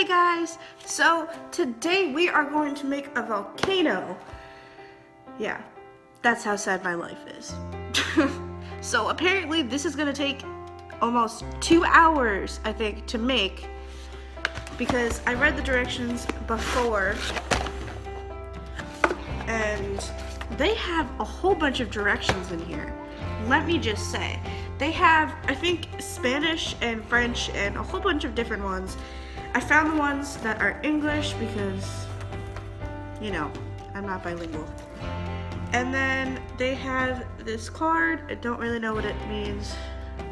guys, so today we are going to make a volcano. Yeah, that's how sad my life is. So apparently this is gonna take almost 2 hours, I think, to make, because I read the directions before and they have a whole bunch of directions in here. Let me just say, they have, I think, Spanish and French and a whole bunch of different ones. I found the ones that are English because, you know, I'm not bilingual. And then they have this card. I don't really know what it means,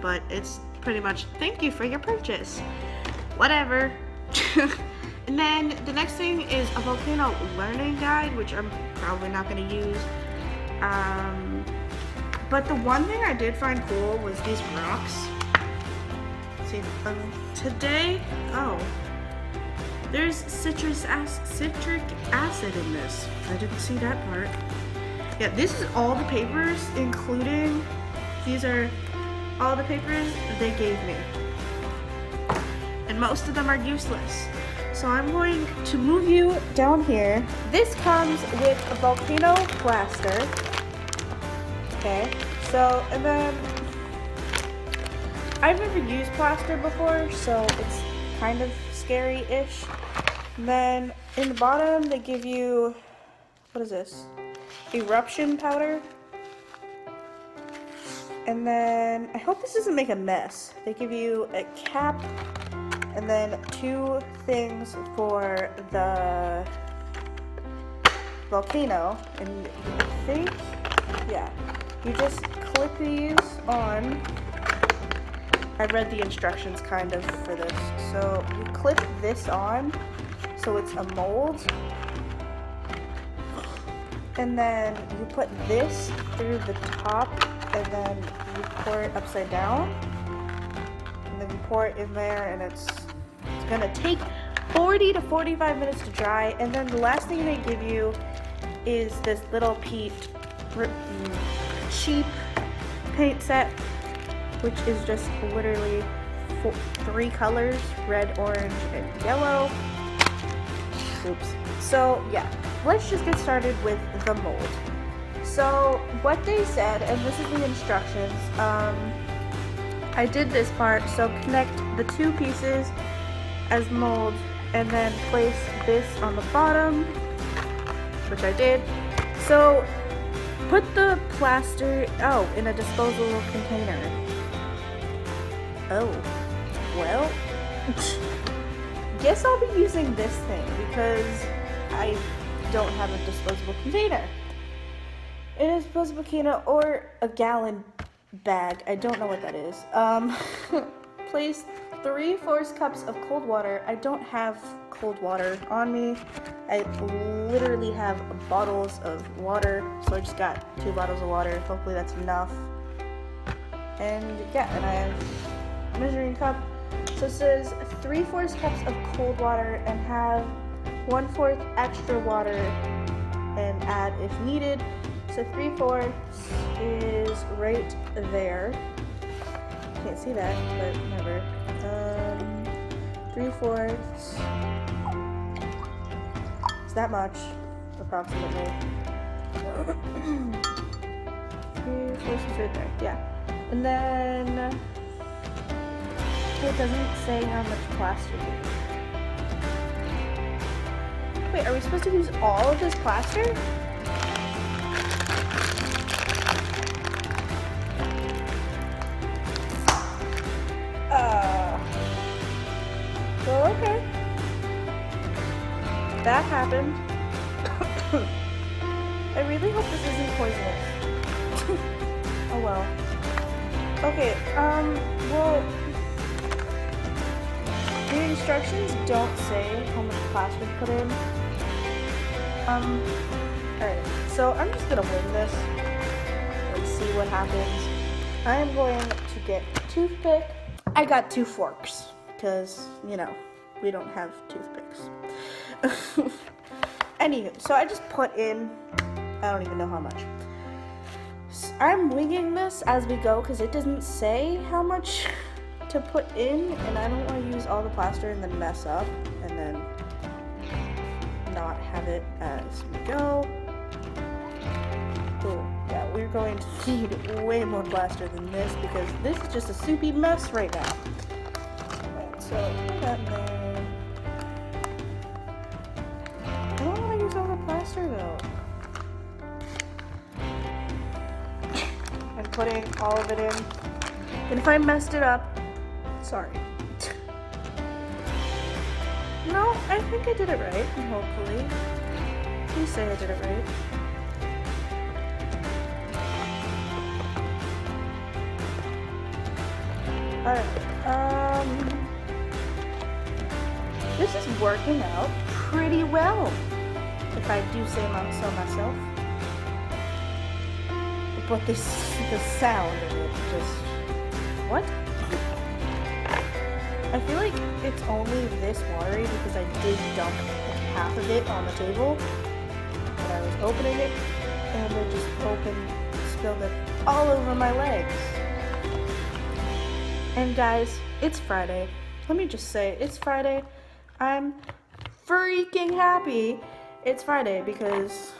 but it's pretty much thank you for your purchase. Whatever. And then the next thing is a volcano learning guide, which I'm probably not going to use. But the one thing I did find cool was these rocks. See, today, there's citric acid in this. I didn't see that part. Yeah, this is all the papers, including, these are all the papers they gave me. And most of them are useless. So I'm going to move you down here. This comes with a volcano plaster. Okay, so, and then I've never used plaster before, so it's kind of scary-ish. And then in the bottom, they give you, what is this? Eruption powder. And then, I hope this doesn't make a mess. They give you a cap, and then 2 things for the volcano. And I think, yeah. You just clip these on. I read the instructions kind of for this. So you clip this on so it's a mold. And then you put this through the top and then you pour it upside down. And then you pour it in there and it's gonna take 40 to 45 minutes to dry. And then the last thing they give you is this little cheap paint set, which is just literally 3 colors, red, orange, and yellow. Oops. So yeah, let's just get started with the mold. So what they said, and this is the instructions, I did this part, so connect the 2 pieces as mold and then place this on the bottom, which I did. So put the plaster, in a disposable container. Oh, well, guess I'll be using this thing because I don't have a disposable container. In a disposable container or a gallon bag, I don't know what that is. Place 3/4 cups of cold water. I don't have cold water on me. I literally have bottles of water, so I just got 2 bottles of water. Hopefully that's enough. And yeah, and I have a measuring cup. So it says 3/4 cups of cold water and have 1/4 extra water and add if needed. So 3/4 is right there. Can't see that, but whatever. 3/4 is that much, approximately. 3/4 is right there, yeah. And then it doesn't say how much plaster to use. Wait, are we supposed to use all of this plaster? Well, okay. That happened. I really hope this isn't poisonous. Oh well. Okay, well, the instructions don't say how much plaster to put in. Alright, so I'm just gonna wing this and see what happens. I am going to get a toothpick. I got 2 forks. Because, you know, we don't have toothpicks. Anywho, so I just put in, I don't even know how much. So I'm winging this as we go because it doesn't say how much to to put in, and I don't want to use all the plaster and then mess up and then not have it as we go. Oh, yeah, we're going to need way more plaster than this because this is just a soupy mess right now. Alright, so put that in there. I don't want to use all the plaster though. I'm putting all of it in. And if I messed it up, sorry. No, I think I did it right, hopefully. Please say I did it right. Alright, this is working out pretty well, if I do say so myself. But the sound of it just, what? I feel like it's only this watery because I did dump half of it on the table when I was opening it, and it just spilled it all over my legs. And guys, it's Friday. Let me just say, it's Friday. I'm freaking happy it's Friday because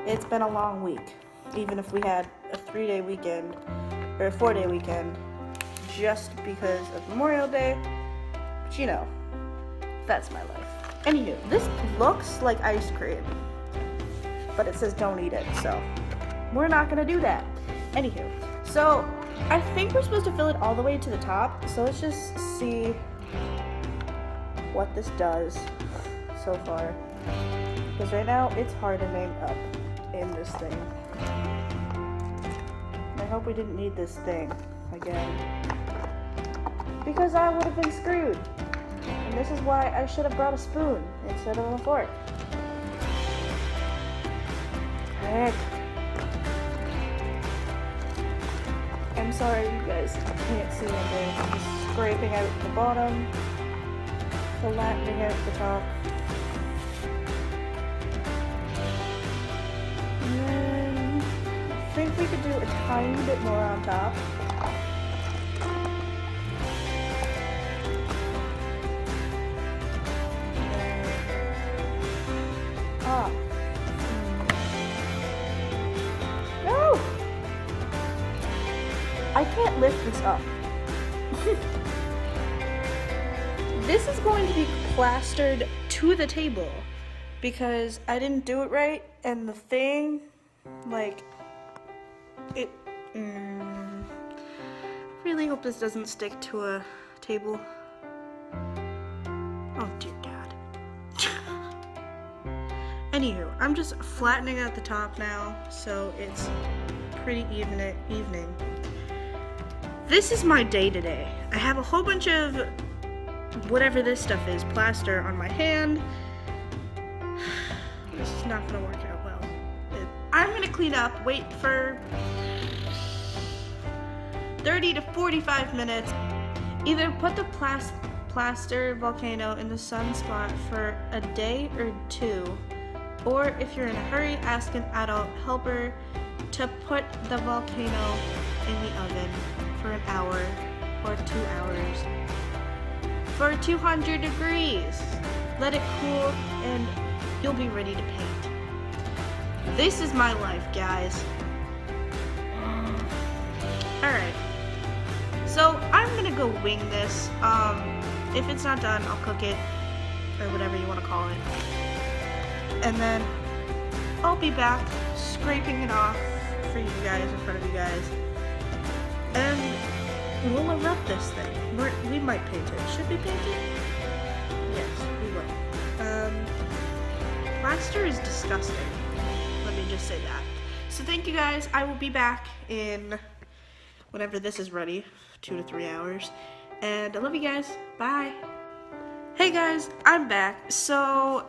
it's been a long week. Even if we had a 3-day weekend or a 4-day weekend just because of Memorial Day. But you know, that's my life. Anywho, this looks like ice cream, but it says don't eat it, so we're not gonna do that. Anywho, so I think we're supposed to fill it all the way to the top, so let's just see what this does so far. Because right now it's hardening up in this thing. I hope we didn't need this thing again, because I would have been screwed. And this is why I should have brought a spoon instead of a fork. Heck. I'm sorry you guys can't see what I'm doing. I'm just scraping out the bottom, flattening out the top. And then I think we could do a tiny bit more on top. No! I can't lift this up. This is going to be plastered to the table because I didn't do it right, and the thing, like, it, really hope this doesn't stick to a table. Oh dear God. Anywho, I'm just flattening out the top now, so it's pretty evening. This is my day today. I have a whole bunch of whatever this stuff is, plaster on my hand. This is not gonna work out well. I'm gonna clean up, wait for 30 to 45 minutes. Either put the plaster volcano in the sunspot for a day or two, or if you're in a hurry, ask an adult helper to put the volcano in the oven for an hour or 2 hours for 200 degrees. Let it cool and you'll be ready to paint. This is my life, guys. Alright, so I'm gonna go wing this. If it's not done, I'll cook it, or whatever you want to call it. And then I'll be back scraping it off for you guys, in front of you guys. And we'll erupt this thing. We might paint it. Should we paint it? Yes, we will. Plaster is disgusting. Let me just say that. So thank you guys. I will be back in whenever this is ready, 2 to 3 hours. And I love you guys. Bye. Hey guys, I'm back. So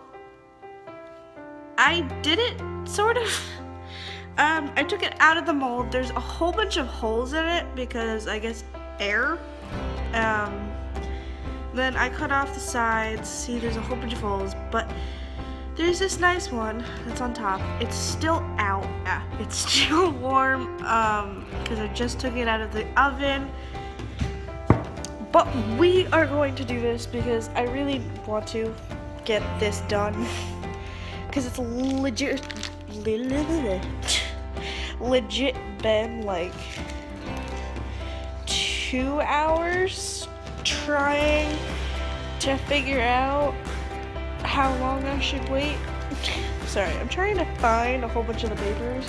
I did it, sort of. I took it out of the mold. There's a whole bunch of holes in it because I guess air. Then I cut off the sides. See, there's a whole bunch of holes, but there's this nice one that's on top. It's still out. It's still warm because I just took it out of the oven. But we are going to do this because I really want to get this done. Because it's legit been like 2 hours trying to figure out how long I should wait. Sorry, I'm trying to find a whole bunch of the papers.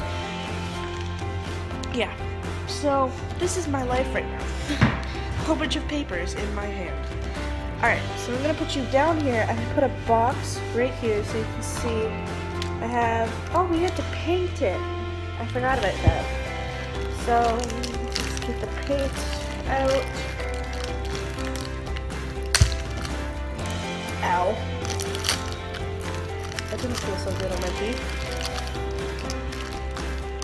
Yeah, so this is my life right now. A whole bunch of papers in my hand. Alright, so I'm gonna put you down here. I put a box right here so you can see. I have, oh, we had to paint it. I forgot about that. So, let's get the paint out. Ow. That didn't feel so good on my teeth.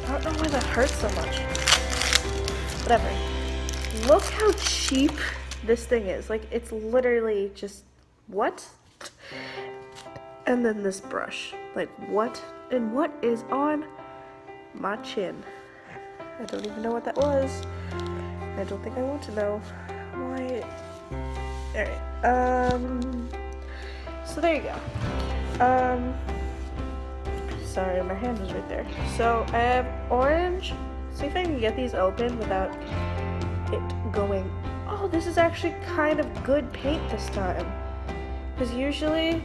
I don't know why that hurts so much. Whatever. Look how cheap this thing is. Like, it's literally just, what? And then this brush. Like, what? And what is on my chin? I don't even know what that was. I don't think I want to know. Why? Alright. So there you go. Sorry, my hand was right there. So I have orange. See if I can get these open without it going. Oh, this is actually kind of good paint this time. Because usually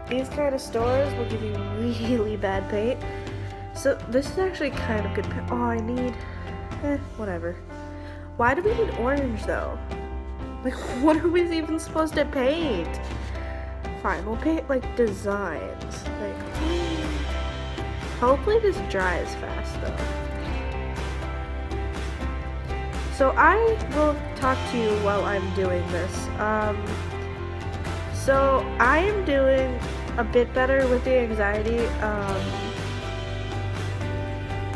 these kind of stores will give you really bad paint. So this is actually kind of good paint. Oh, I need, whatever. Why do we need orange though? Like, what are we even supposed to paint? Fine, we'll paint like designs. Like, hopefully this dries fast though. So I will talk to you while I'm doing this. So I am doing a bit better with the anxiety.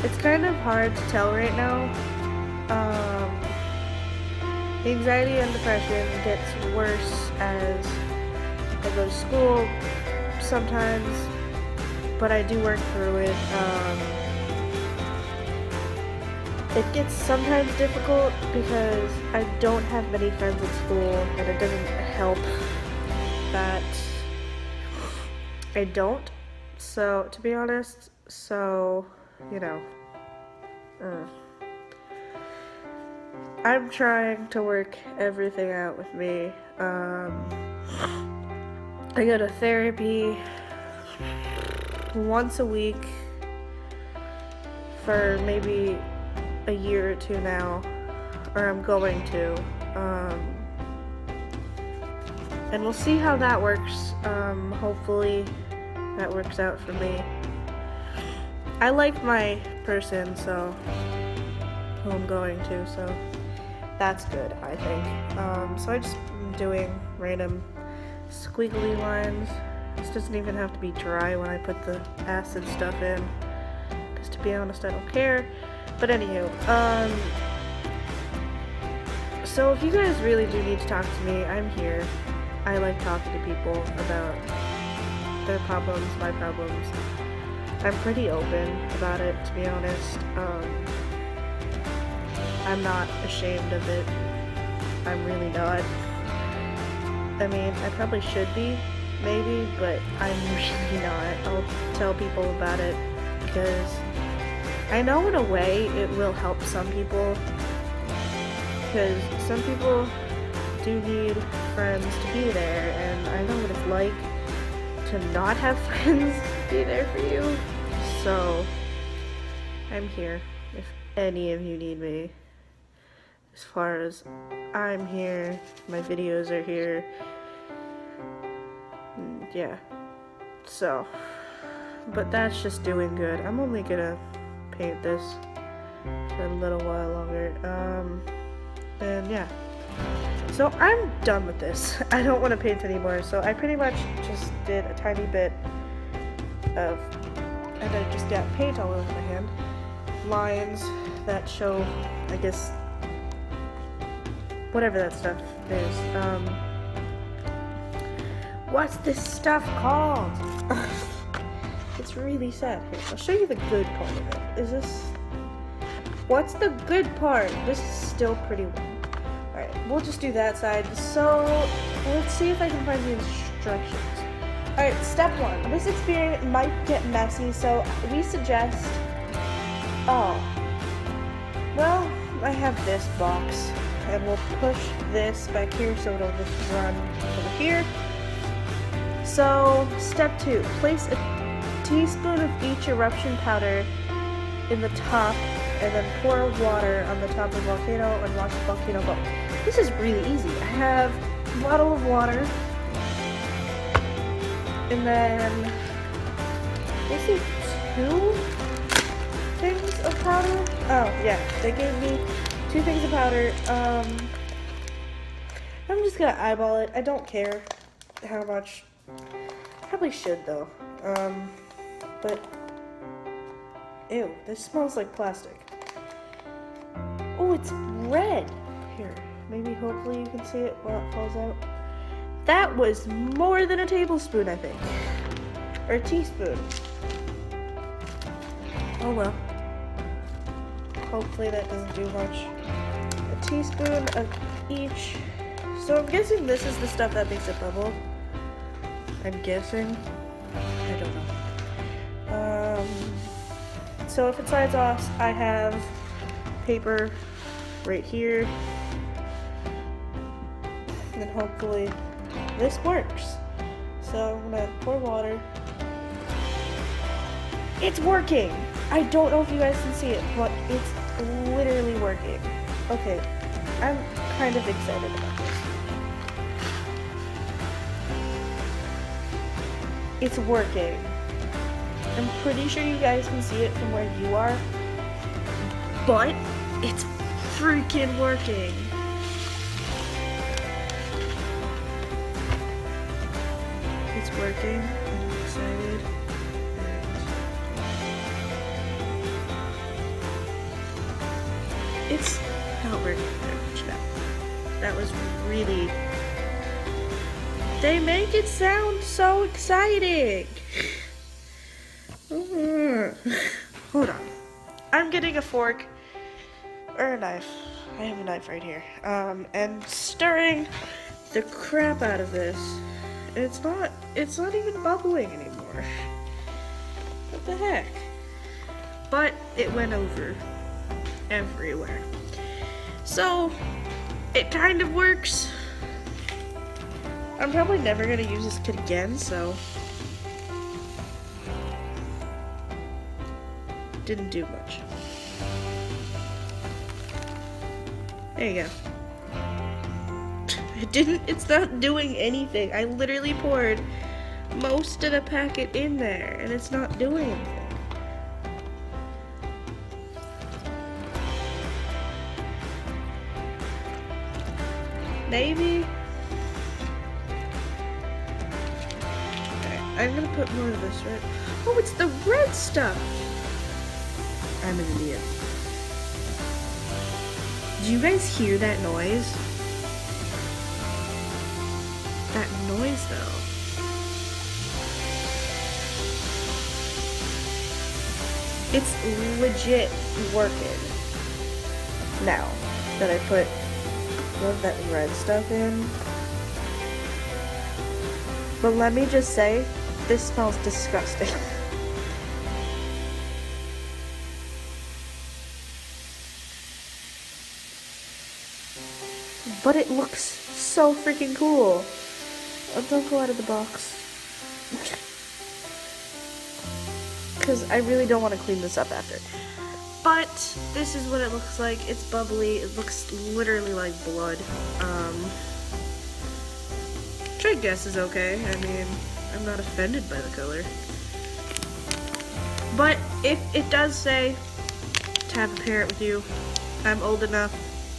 It's kind of hard to tell right now. The anxiety and depression gets worse as I go to school sometimes, but I do work through it. It gets sometimes difficult because I don't have many friends at school, and it doesn't help that I don't. So, to be honest, you know, I'm trying to work everything out with me. I go to therapy once a week for maybe a year or two now, or I'm going to, and we'll see how that works. Hopefully that works out for me. I like my person, so who I'm going to, so that's good, I think. So I just am doing random squiggly lines. This doesn't even have to be dry when I put the acid stuff in, because to be honest, I don't care. But anywho, so if you guys really do need to talk to me, I'm here. I like talking to people about their problems, my problems. I'm pretty open about it, to be honest. I'm not ashamed of it. I'm really not. I mean, I probably should be, maybe, but I'm really not. I'll tell people about it because I know in a way it will help some people, because some people do need friends to be there, and I know what it's like to not have friends be there for you. So I'm here if any of you need me. As far as I'm here, my videos are here. Yeah. So, but that's just doing good. I'm only gonna paint this for a little while longer. And yeah. So I'm done with this. I don't want to paint anymore. So I pretty much just did a tiny bit of, and I just got paint all over my hand. Lines that show, I guess, whatever that stuff is. What's this stuff called? It's really sad. Here, I'll show you the good part of it. What's the good part? This is still pretty warm. Alright, we'll just do that side. So let's see if I can find the instructions. Alright, step 1. This experiment might get messy, so we suggest... Oh. Well, I have this box, and we'll push this back here so it'll just run over here. So, step 2. Place a teaspoon of each eruption powder in the top, and then pour water on the top of the volcano and watch the volcano go. This is really easy. I have a bottle of water, and then basically 2 things of powder. Oh yeah, they gave me 2 things of powder. I'm just gonna eyeball it. I don't care how much. Probably should though. But ew, this smells like plastic. Oh, it's red. Here, maybe hopefully you can see it while it falls out. That was more than a tablespoon, I think. Or a teaspoon. Oh well. Hopefully that doesn't do much. A teaspoon of each. So I'm guessing this is the stuff that makes it bubble. I'm guessing. I don't know. So if it slides off, I have paper right here. And hopefully this works. So I'm gonna pour water. It's working! I don't know if you guys can see it, but it's literally working. Okay, I'm kind of excited about this. It's working. I'm pretty sure you guys can see it from where you are, but it's freaking working. It's working. I'm excited. It's not working very much now. That was really... They make it sound so exciting. Hold on. I'm getting a fork or a knife. I have a knife right here. And stirring the crap out of this. It's not even bubbling anymore. What the heck? But it went over everywhere. So it kind of works. I'm probably never gonna use this kit again, so didn't do much. There you go. It's not doing anything. I literally poured most of the packet in there and it's not doing anything. Maybe. I'm gonna put more of this, right? Oh, it's the red stuff! I'm an idiot. Do you guys hear that noise? That noise, though. It's legit working. Now that I put all of that red stuff in. But let me just say, this smells disgusting. But it looks so freaking cool. Oh, don't go out of the box. Because I really don't want to clean this up after. But this is what it looks like. It's bubbly. It looks literally like blood. Which I guess is okay. I mean, I'm not offended by the color. But if it does say to have a parent with you, I'm old enough.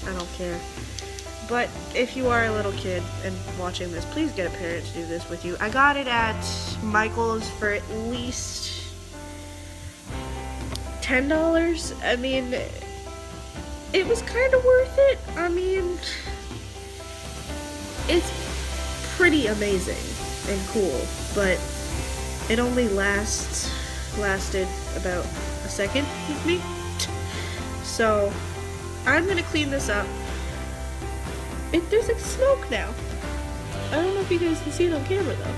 I don't care. But if you are a little kid and watching this, please get a parent to do this with you. I got it at Michael's for at least $10. I mean, it was kind of worth it. I mean, it's pretty amazing and cool, but it only lasted about a second with me. So I'm gonna clean this up There's like smoke now. I don't know if you guys can see it on camera though.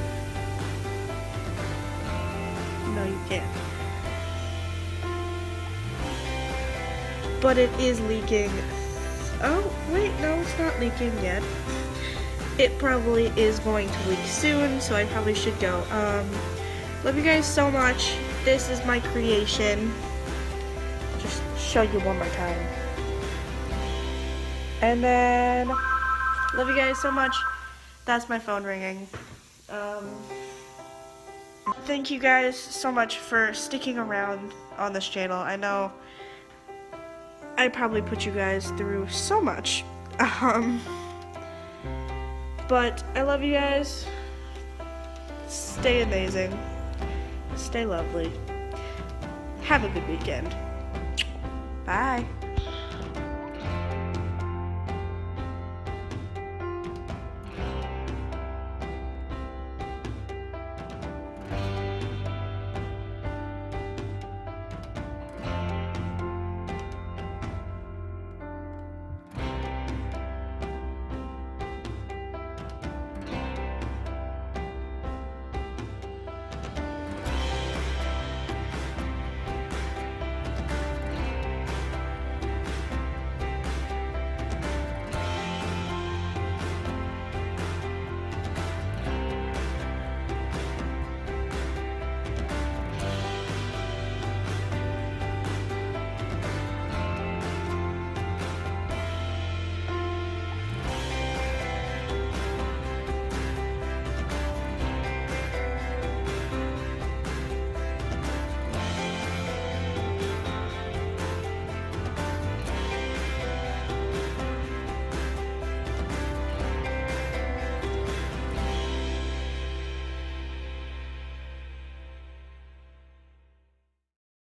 No, you can't. But it is leaking. Oh, wait, no, it's not leaking yet. It probably is going to leak soon, so I probably should go. Love you guys so much. This is my creation. Just show you one more time. And then, love you guys so much. That's my phone ringing. Thank you guys so much for sticking around on this channel. I know I probably put you guys through so much. But I love you guys. Stay amazing. Stay lovely. Have a good weekend. Bye.